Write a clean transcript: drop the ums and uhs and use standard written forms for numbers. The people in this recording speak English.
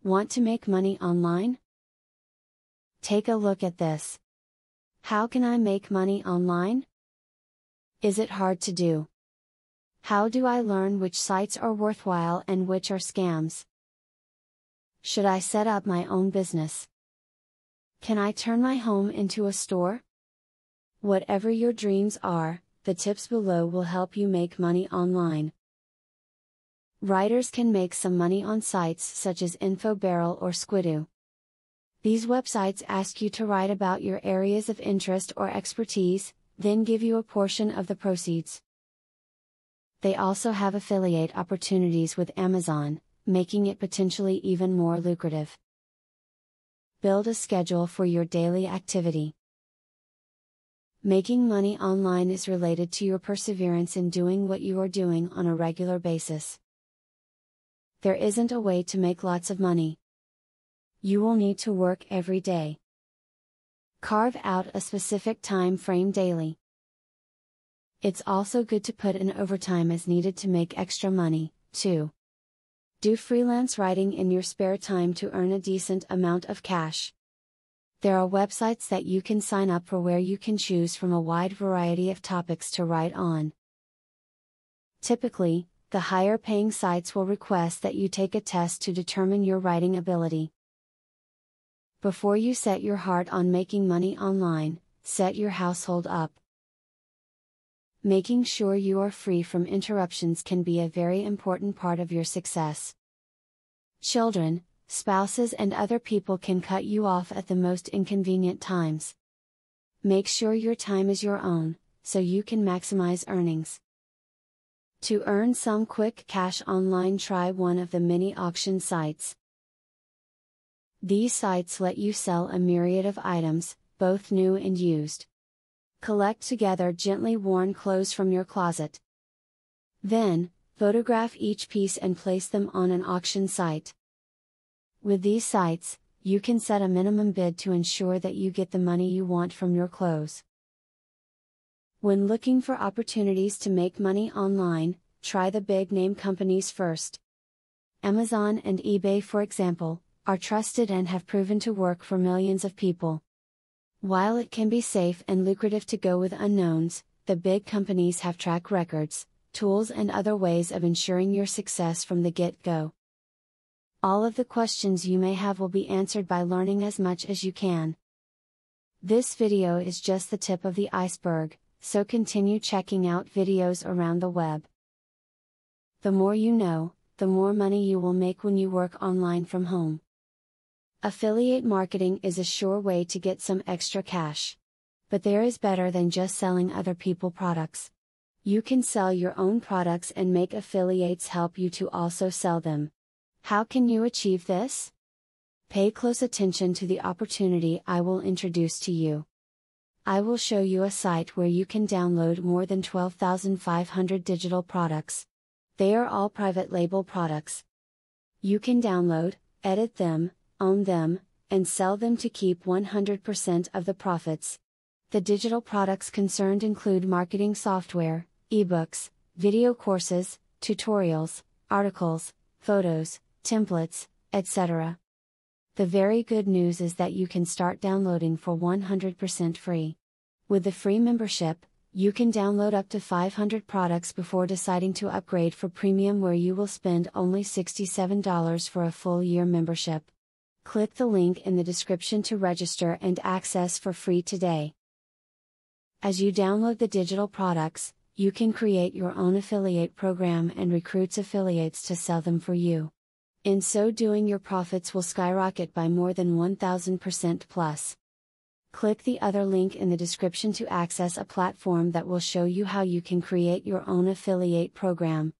Want to make money online? Take a look at this. How can I make money online? Is it hard to do? How do I learn which sites are worthwhile and which are scams? Should I set up my own business? Can I turn my home into a store? Whatever your dreams are, the tips below will help you make money online. Writers can make some money on sites such as InfoBarrel or Squidoo. These websites ask you to write about your areas of interest or expertise, then give you a portion of the proceeds. They also have affiliate opportunities with Amazon, making it potentially even more lucrative. Build a schedule for your daily activity. Making money online is related to your perseverance in doing what you are doing on a regular basis. There isn't a way to make lots of money. You will need to work every day. Carve out a specific time frame daily. It's also good to put in overtime as needed to make extra money, too. Do freelance writing in your spare time to earn a decent amount of cash. There are websites that you can sign up for where you can choose from a wide variety of topics to write on. Typically, the higher paying sites will request that you take a test to determine your writing ability. Before you set your heart on making money online, set your household up. Making sure you are free from interruptions can be a very important part of your success. Children, spouses, and other people can cut you off at the most inconvenient times. Make sure your time is your own, so you can maximize earnings. To earn some quick cash online, try one of the many auction sites. These sites let you sell a myriad of items, both new and used. Collect together gently worn clothes from your closet. Then, photograph each piece and place them on an auction site. With these sites, you can set a minimum bid to ensure that you get the money you want from your clothes. When looking for opportunities to make money online, try the big name companies first. Amazon and eBay, for example, are trusted and have proven to work for millions of people. While it can be safe and lucrative to go with unknowns, the big companies have track records, tools, and other ways of ensuring your success from the get-go. All of the questions you may have will be answered by learning as much as you can. This video is just the tip of the iceberg, so continue checking out videos around the web. The more you know, the more money you will make when you work online from home. Affiliate marketing is a sure way to get some extra cash. But there is better than just selling other people's products. You can sell your own products and make affiliates help you to also sell them. How can you achieve this? Pay close attention to the opportunity I will introduce to you. I will show you a site where you can download more than 12,500 digital products. They are all private label products. You can download, edit them, own them, and sell them to keep 100% of the profits. The digital products concerned include marketing software, ebooks, video courses, tutorials, articles, photos, templates, etc. The very good news is that you can start downloading for 100% free. With the free membership, you can download up to 500 products before deciding to upgrade for premium, where you will spend only $67 for a full year membership. Click the link in the description to register and access for free today. As you download the digital products, you can create your own affiliate program and recruit affiliates to sell them for you. In so doing, your profits will skyrocket by more than 1000% plus. Click the other link in the description to access a platform that will show you how you can create your own affiliate program.